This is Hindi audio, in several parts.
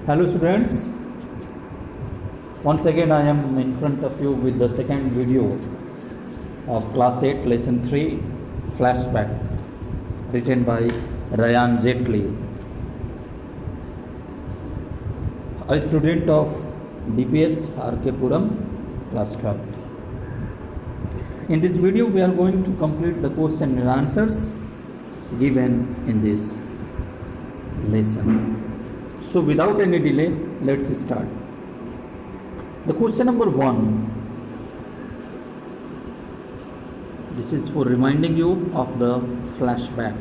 Hello students, once again I am in front of you with the second video of class 8 lesson 3 flashback written by Ryan Jetli, a student of DPS RK Puram class 12. In this video we are going to complete the question and answers given in this lesson. So without any delay, let's start. The question number 1. This is for reminding you of the flashback.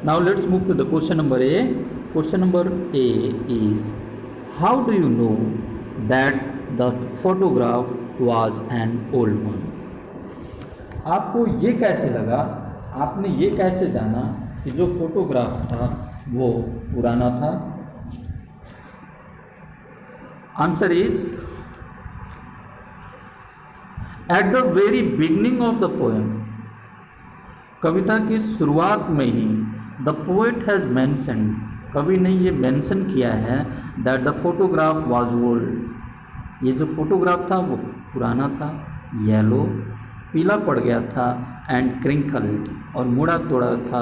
Now let's move to the question number A. Question number A is, how do you know that the photograph was an old one? आपको ये कैसे लगा, आपने ये कैसे जाना कि जो फोटोग्राफ था वो पुराना था? Answer is, at the very beginning of the poem, कविता की शुरुआत में ही द पोएट हैज मेंशन्ड, कवि ने ये मेंशन किया है that the photograph was old, ये जो फोटोग्राफ था वो पुराना था, येलो पीला पड़ गया था, एंड क्रिंकल्ड और मुड़ा तोड़ा था,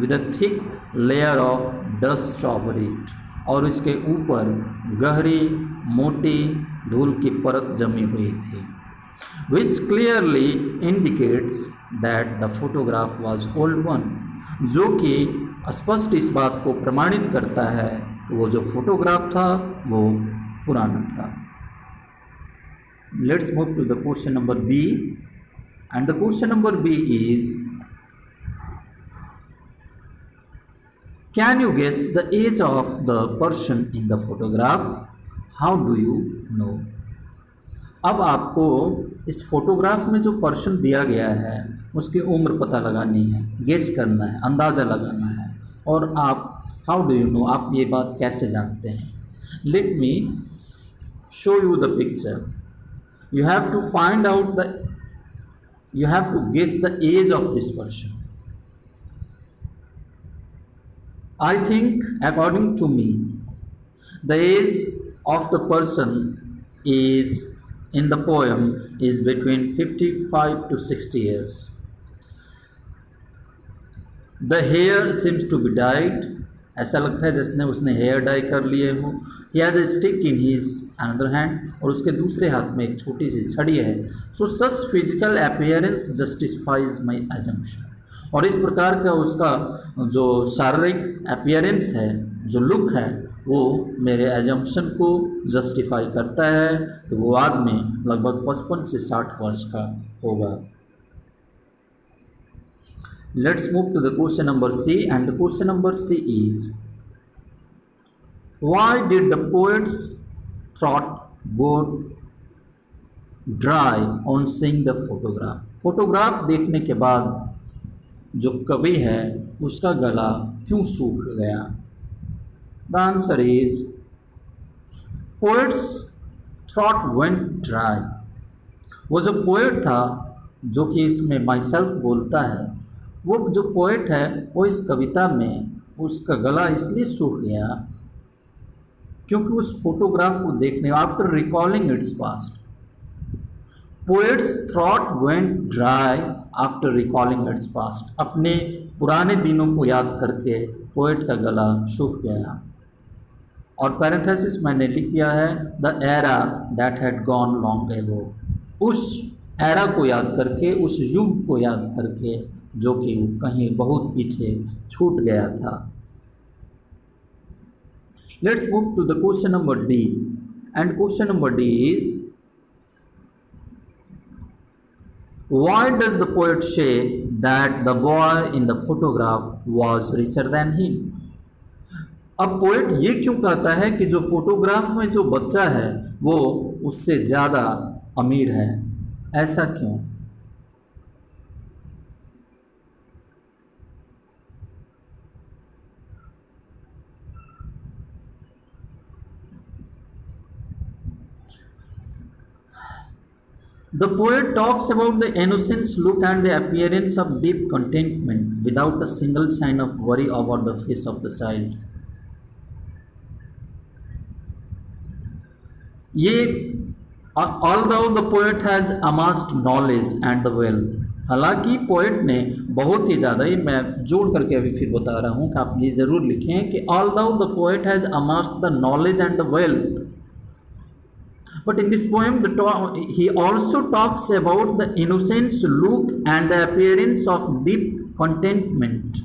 with a thick layer of dust over it, और इसके ऊपर गहरी मोटी धूल की परत जमी हुई थी, विच clearly indicates that the photograph was old one, जो कि स्पष्ट इस बात को प्रमाणित करता है कि वो जो फोटोग्राफ था वो पुराना था. Let's move to the question number B. And the question number B is, can you guess the age of the person in the photograph? How do you know? अब आपको इस फोटोग्राफ में जो पर्सन दिया गया है उसकी उम्र पता लगानी है, गेस करना है, अंदाज़ा लगाना है. और आप हाउ डू यू नो, आप ये बात कैसे जानते हैं? Let me show you the picture. You have to find out the, you have to guess the age of this person. I think, according to me, the age of the person is in the poem is between 55 to 60 years. The hair seems to be dyed. ऐसा लगता है जैसे उसने हेयर डाई कर लिए हो. He has a stick in his another hand, और उसके दूसरे हाथ में एक छोटी सी छड़ी है. सो सच फिजिकल अपीयरेंस जस्टिफाइज माई एजम्पशन, और इस प्रकार का उसका जो शारीरिक अपीयरेंस है, जो लुक है, वो मेरे एजम्पशन को जस्टिफाई करता है कि वो आदमी लगभग 55 से 60 वर्ष का होगा. Let's move to the question number C, and the question number C is, why did the poet's throat go dry on seeing the photograph? Photograph देखने के बाद जो कवि है उसका गला क्यों सूख गया? The answer is, poet's throat went dry. वो जो पोएट था, जो कि इसमें माई सेल्फ बोलता है, वो जो पोएट है वो इस कविता में उसका गला इसलिए सूख गया क्योंकि उस फोटोग्राफ को देखने, after recalling its past, poets throat went dry after recalling its past, अपने पुराने दिनों को याद करके पोएट का गला सूख गया. और पैरेंथेसिस मैंने लिख दिया है, the era that had gone long ago, उस एरा को याद करके, उस युग को याद करके जो कि कहीं बहुत पीछे छूट गया था. Let's move to the question number D, and question number D is, why does the poet say that the boy in the photograph was richer than him? अब पोएट ये क्यों कहता है कि जो फोटोग्राफ में जो बच्चा है वो उससे ज़्यादा अमीर है? ऐसा क्यों? The poet talks about the innocent look and the appearance of deep contentment without a single sign of worry over the face of the child. ये although the poet has amassed knowledge and the wealth, हालांकि पोएट ने बहुत ही ज़्यादा, ये मैं जोड़ करके अभी फिर बता रहा हूँ कि आप ये ज़रूर लिखें कि although the poet has amassed the knowledge and the wealth, but in this poem he also talks about the innocence look and the appearance of deep contentment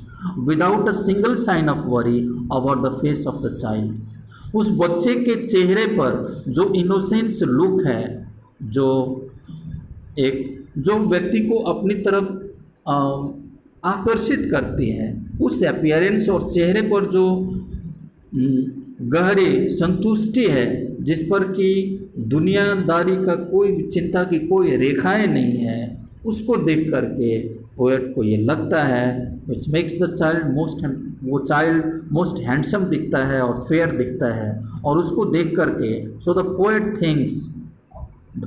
without a single sign of worry over the face of the child. उस बच्चे के चेहरे पर जो इनोसेंस लुक है, जो व्यक्ति को अपनी तरफ आकर्षित करती है, उस अपीयरेंस और चेहरे पर जो गहरी संतुष्टि है, जिस पर कि दुनियादारी का कोई चिंता की कोई रेखाएं नहीं है, उसको देख करके पोएट को ये लगता है which makes the child most handsome दिखता है और फेयर दिखता है, और उसको देख करके सो द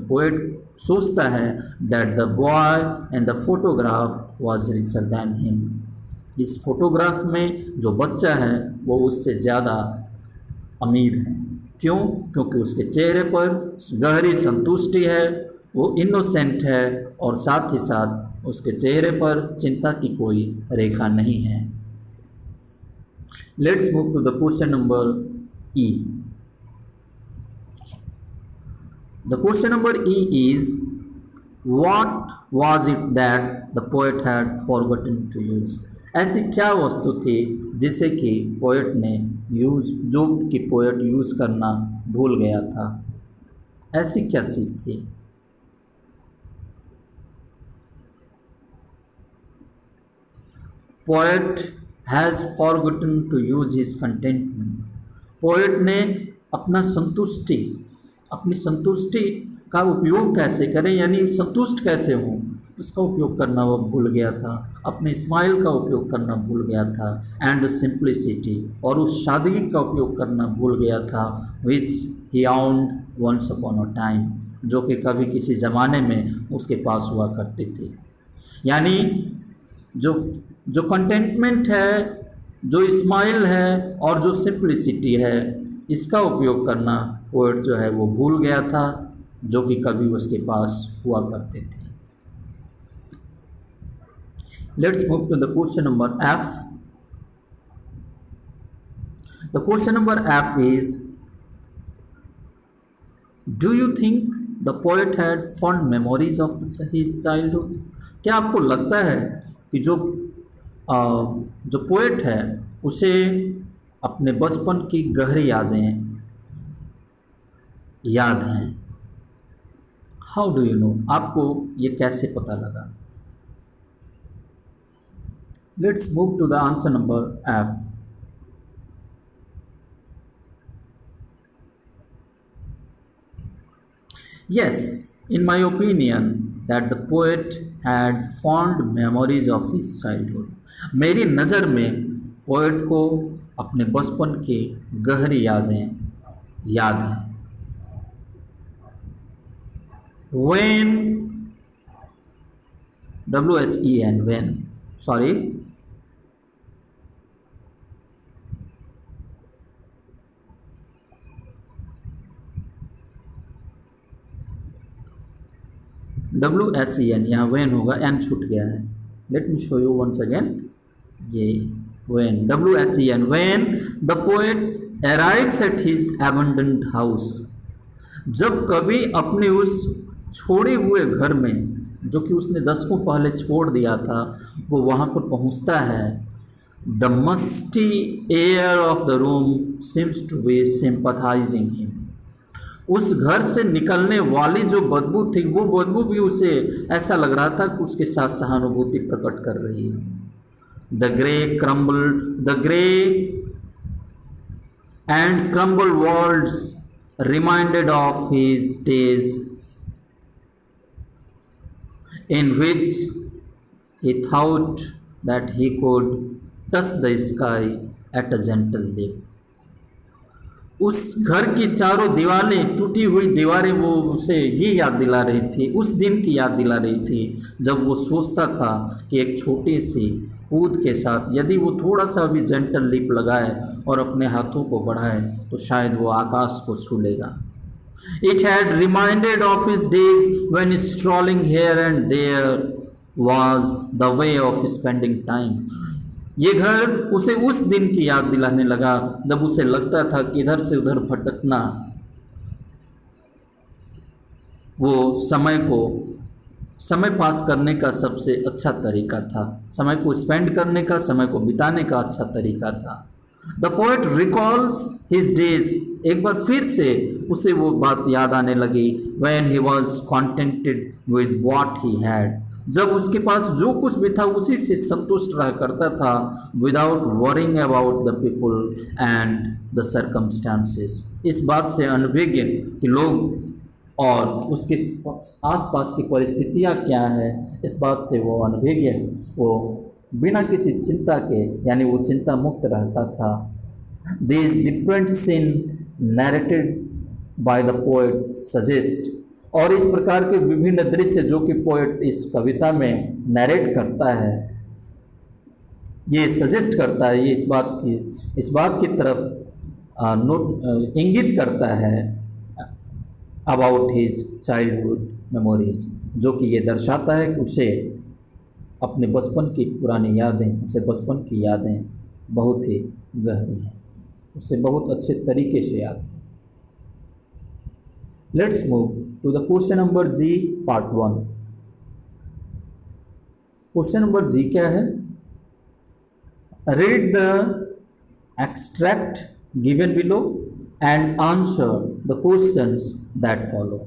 पोएट सोचता है that the boy and the photograph was richer than him, इस फोटोग्राफ में जो बच्चा है वो उससे ज़्यादा अमीर है। क्यों? क्योंकि उसके चेहरे पर गहरी संतुष्टि है, वो इनोसेंट है, और साथ ही साथ उसके चेहरे पर चिंता की कोई रेखा नहीं है। Let's move to the question number E. The question number E is what was it that the poet had forgotten to use. ऐसी क्या वस्तु थी जिसे कि पोएट ने पोएट यूज करना भूल गया था? ऐसी क्या चीज़ थी? Poet has forgotten to use his contentment. Poet ने अपनी संतुष्टि का उपयोग कैसे करें, यानी संतुष्ट कैसे हों, उसका उपयोग करना वो भूल गया था। अपने स्माइल का उपयोग करना भूल गया था, एंड सिंप्लिसिटी, और उस सादगी का उपयोग करना भूल गया था, विच ही आउंड वंस अपॉन अ टाइम, जो कि कभी किसी ज़माने में उसके पास हुआ करते थे। यानी जो कंटेंटमेंट है, जो स्माइल है और जो सिंप्लिसिटी है, इसका उपयोग करना पोएट जो है वो भूल गया था, जो कि कभी उसके पास हुआ करते थे। Let's move to the question number F. The question number F is do you think the poet had fond memories of his childhood. क्या आपको लगता है कि जो पोएट है उसे अपने बचपन की गहरी यादें याद हैं? हाउ डू यू नो, आपको ये कैसे पता लगा? Let's move to the answer number F. Yes, in my opinion, that the poet had fond memories of his childhood. मेरी नज़र में पोएट को अपने बचपन की गहरी यादें याद हैं। When, W-H-E-N, when, sorry, WHEN, यहाँ वेन होगा, एन छूट गया है। Let me show you once again, ये when, WHEN, when the poet arrives at his abandoned house. जब कवि अपने उस छोड़े हुए घर में, जो कि उसने दशकों पहले छोड़ दिया था, वो वहाँ पर पहुँचता है, the musty air of the room seems to be sympathising him. उस घर से निकलने वाली जो बदबू थी, वो बदबू भी उसे ऐसा लग रहा था कि उसके साथ सहानुभूति प्रकट कर रही है। The grey and crumble worlds reminded of his days in which he thought that he could touch the sky at a gentle leap. उस घर की चारों दीवारें, टूटी हुई दीवारें, वो उसे ये याद दिला रही थी, उस दिन की याद दिला रही थी जब वो सोचता था कि एक छोटे से कूद के साथ यदि वो थोड़ा सा भी जेंटल लिप लगाए और अपने हाथों को बढ़ाए तो शायद वो आकाश को छू लेगा। It had reminded of his days when strolling here and there was the way of spending time. ये घर उसे उस दिन की याद दिलाने लगा जब उसे लगता था कि इधर से उधर भटकना वो समय पास करने का सबसे अच्छा तरीका था, समय को स्पेंड करने का, समय को बिताने का अच्छा तरीका था। The poet recalls his days, एक बार फिर से उसे वो बात याद आने लगी, when he was contented with what he had, जब उसके पास जो कुछ भी था उसी से संतुष्ट रहा करता था, without worrying about the people and the circumstances, इस बात से अनभिज्ञ कि लोग और उसके आसपास की परिस्थितियाँ क्या है, इस बात से वो अनभिज्ञ, वो बिना किसी चिंता के, यानी वो चिंता मुक्त रहता था। This different scene narrated by the poet suggest, और इस प्रकार के विभिन्न दृश्य जो कि पोएट इस कविता में नैरेट करता है, ये सजेस्ट करता है, ये इस बात की तरफ इंगित करता है, अबाउट हिज चाइल्डहुड मेमोरीज, जो कि ये दर्शाता है कि उसे अपने बचपन की पुरानी यादें, उसे बचपन की यादें बहुत ही गहरी हैं, उसे बहुत अच्छे तरीके से याद है। Let's move to the question number G part 1। Question number G क्या है? Read the extract given below and answer the questions that follow।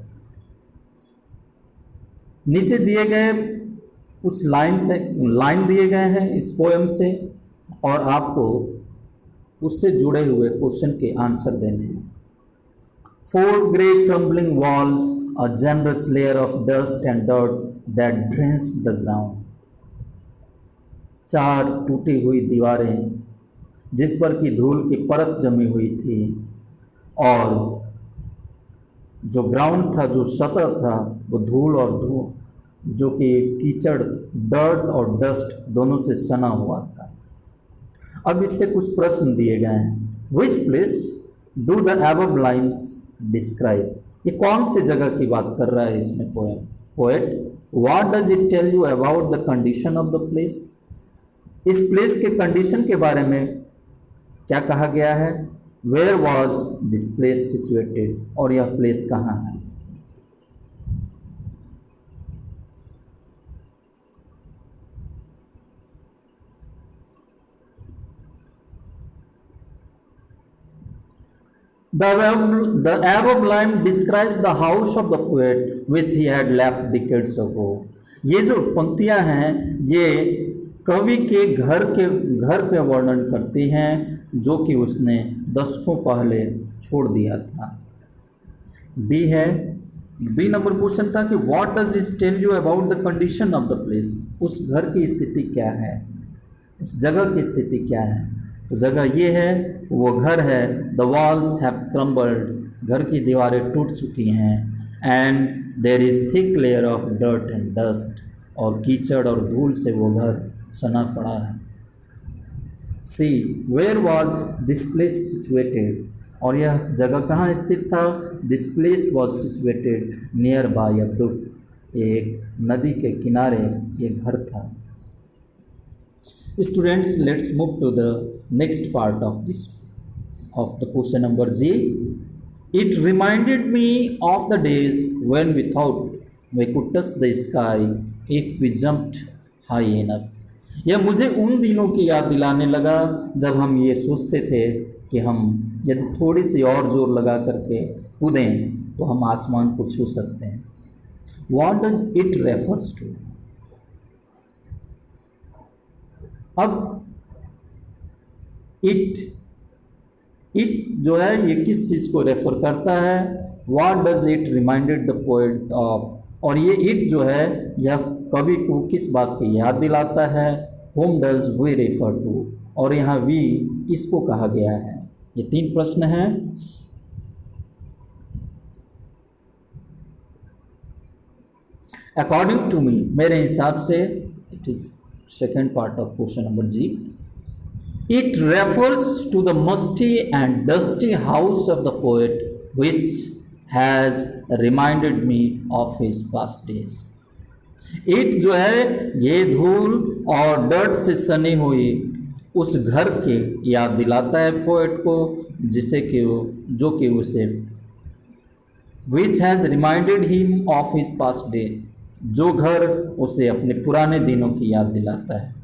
नीचे दिए गए कुछ लाइन दिए गए हैं इस पोएम से, और आपको उससे जुड़े हुए क्वेश्चन के आंसर देने हैं। 4 grey crumbling walls, a generous layer of dust and dirt that drenched the ground। 4 टूटी हुई दीवारें जिस पर की धूल की परत जमी हुई थी, और जो ग्राउंड था, जो सतह था, वो धूल और जो कि कीचड़, डर्ट और डस्ट दोनों से सना हुआ था। अब इससे कुछ प्रश्न दिए गए हैं। Which place do the above lines describe, ये कौन से जगह की बात कर रहा है इसमें poet? What does it tell you about the condition of the place, इस प्लेस के कंडीशन के बारे में क्या कहा गया है? Where was this place situated, और यह प्लेस कहाँ है? The above line describes the house of the poet which he had left decades ago। ये जो पंक्तियां हैं ये कवि के घर के वर्णन करती हैं जो कि उसने दशकों पहले छोड़ दिया था। बी है, बी नंबर क्वेश्चन था कि what does it tell you about the condition of the place, उस घर की स्थिति क्या है, उस जगह की स्थिति क्या है? तो जगह ये है, वो घर है। द वॉल्स हैव क्रम्बल्ड, घर की दीवारें टूट चुकी हैं। And there is thick layer of dirt and dust, और कीचड़ और धूल से वो घर सना पड़ा है। See, where was this place situated, और यह जगह कहाँ स्थित था? This place was situated near by a brook, एक नदी के किनारे ये घर था। Students, let's move to the next part of the question number G. It reminded me of the days when we thought we could touch the sky if we jumped high enough, यह मुझे उन दिनों की याद दिलाने लगा जब हम ये सोचते थे कि हम यदि थोड़ी सी और जोर लगा करके कूदें तो हम आसमान को छू सकते हैं। What does it refers to? अब इट जो है ये किस चीज़ को रेफर करता है? What does it reminded the poet of, और ये इट जो है यह कवि को किस बात की याद दिलाता है? Whom does we refer to, और यहाँ वी किसको कहा गया है? ये 3 प्रश्न हैं। अकॉर्डिंग टू मी, मेरे हिसाब से, it is second part of question number G. It refers to the musty and dusty house of the poet which has reminded me of his past days. It जो है ये धूल और डर्ट से सनी हुई उस घर की याद दिलाता है पोएट को, जिसे कि वो जो कि उसे विच has reminded him of his past day, जो घर उसे अपने पुराने दिनों की याद दिलाता है।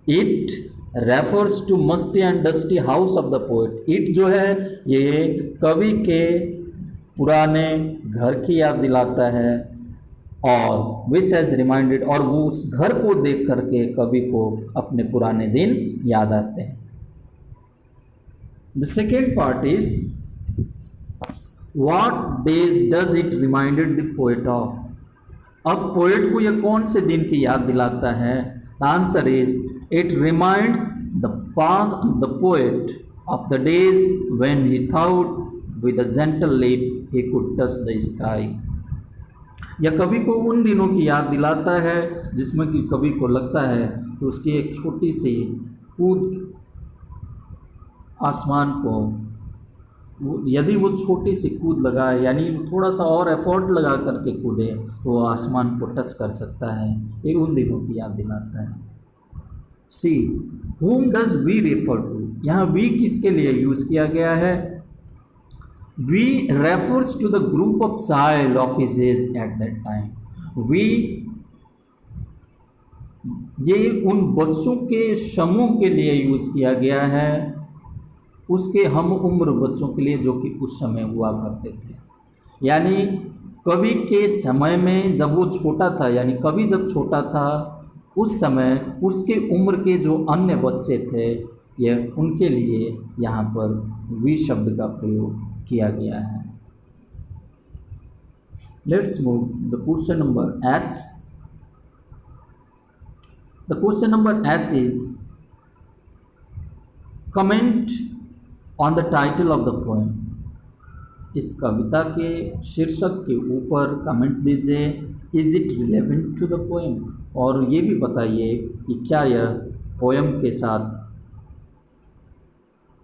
It refers to musty and dusty house of the poet. It जो है ये कवि के पुराने घर की याद दिलाता है, और विच हैज़ रिमाइंडेड, और वो उस घर को देख करके कवि को अपने पुराने दिन याद आते हैं। The second part is what days does it reminded the poet of. अब पोएट को यह कौन से दिन की याद दिलाता है? The answer is it reminds the poet of the days when he thought with a gentle lip he could touch the sky. यह कवि को उन दिनों की याद दिलाता है जिसमें कि कवि को लगता है कि उसकी एक छोटी सी कूद आसमान को, यदि वो छोटी सी कूद लगाए, यानी थोड़ा सा और एफर्ट लगा करके कूदे तो वो आसमान को टच कर सकता है। ये उन दिनों की याद दिलाता है। सी whom does we refer to, यहाँ we किसके लिए यूज़ किया गया है? We refers to the group of child of his age at that time. We ये उन बच्चों के समूह के लिए यूज़ किया गया है, उसके हम उम्र बच्चों के लिए जो कि उस समय हुआ करते थे। यानी कवि के समय में जब वो छोटा था, यानी कवि जब छोटा था उस समय उसके उम्र के जो अन्य बच्चे थे, यह उनके लिए यहाँ पर वी शब्द का प्रयोग किया गया है। Let's move the question number H. The question number H is comment on the title of the poem. इस कविता के शीर्षक के ऊपर कमेंट दीजिए। Is it relevant to the poem, और ये भी बताइए कि क्या यह पोएम के साथ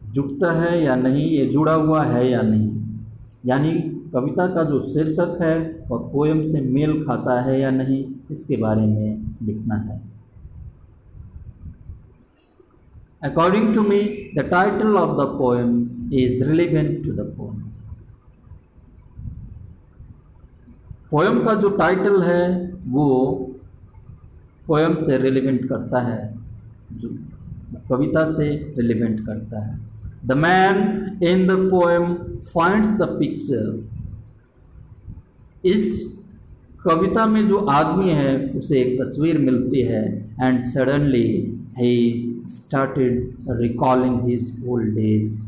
जुड़ता है या नहीं, ये जुड़ा हुआ है या नहीं, यानी कविता का जो शीर्षक है और पोएम से मेल खाता है या नहीं, इसके बारे में लिखना है। According to me, the title of the poem is relevant to the poem. Poem का जो टाइटल है वो पोएम से रिलेवेंट करता है, जो कविता से रिलेवेंट करता है। The man in the poem finds the picture. इस कविता में जो आदमी है उसे एक तस्वीर मिलती है, and suddenly he started recalling his old days.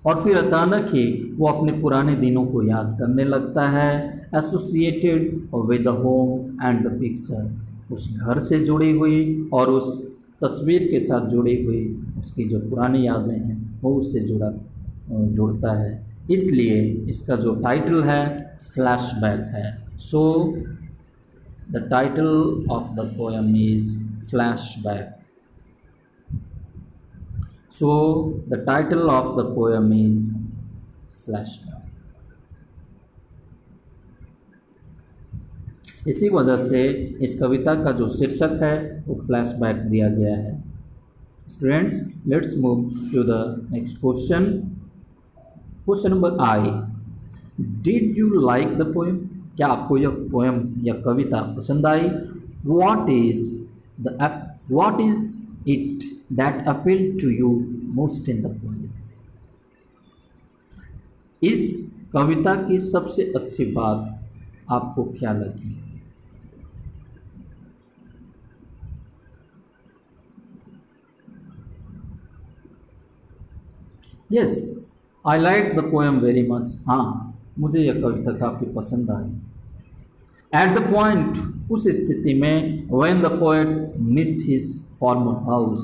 और फिर अचानक ही वो अपने पुराने दिनों को याद करने लगता है, associated with the home and the picture. उस घर से जुड़ी हुई और उस तस्वीर के साथ जुड़ी हुई उसकी जो पुरानी यादें हैं वो उससे जुड़ता है। इसलिए इसका जो टाइटल है फ्लैशबैक है। So the title of the poem is flashback. So the title of the poem is Flashback. इसी वजह से इस कविता का जो शीर्षक है वो फ्लैशबैक दिया गया है। Students, let's move to the next question. Question number I, did you like the poem? क्या आपको यह पोएम या कविता पसंद आई? व्हाट इज it that appealed to you most in the poem? इस कविता की सबसे अच्छी बात आपको क्या लगी? Yes, I like the poem very much. हाँ, मुझे यह कविता काफ़ी पसंद आई। एट द पॉइंट, उस स्थिति में, when the poet missed his farmer house,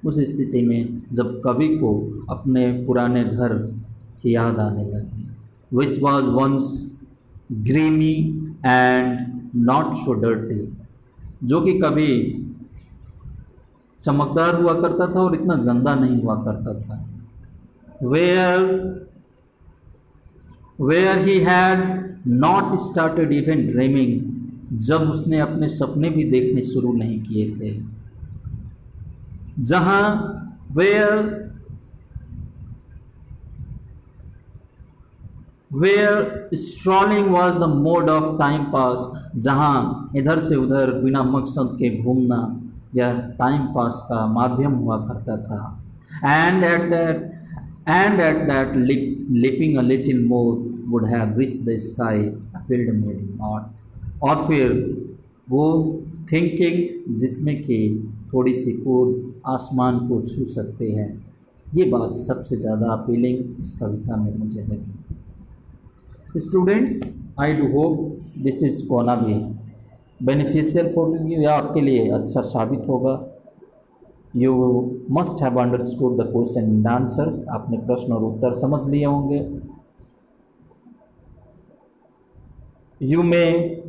उस स्थिति में जब कवि को अपने पुराने घर की याद आने लगी। Which was once grimy and not so dirty, जो कि कभी चमकदार हुआ करता था और इतना गंदा नहीं हुआ करता था। Where where he had not started even dreaming, जब उसने अपने सपने भी देखने शुरू नहीं किए थे। जहाँ where strolling was the mode of time pass, जहाँ इधर से उधर बिना मकसद के घूमना यह टाइम पास का माध्यम हुआ करता था। And at that leaping a little more would have reached the sky appealed me not, और फिर वो थिंकिंग जिसमें कि थोड़ी सी कूद आसमान को छू सकते हैं, ये बात सबसे ज़्यादा अपीलिंग इस कविता में मुझे लगी। Students, I do hope this is gonna be beneficial for you, या आपके लिए अच्छा साबित होगा। You must have understood the question and answers, आपने प्रश्न और उत्तर समझ लिए होंगे। यू में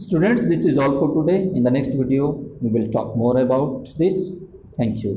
students, this is all for today. In the next video we will talk more about this. Thank you.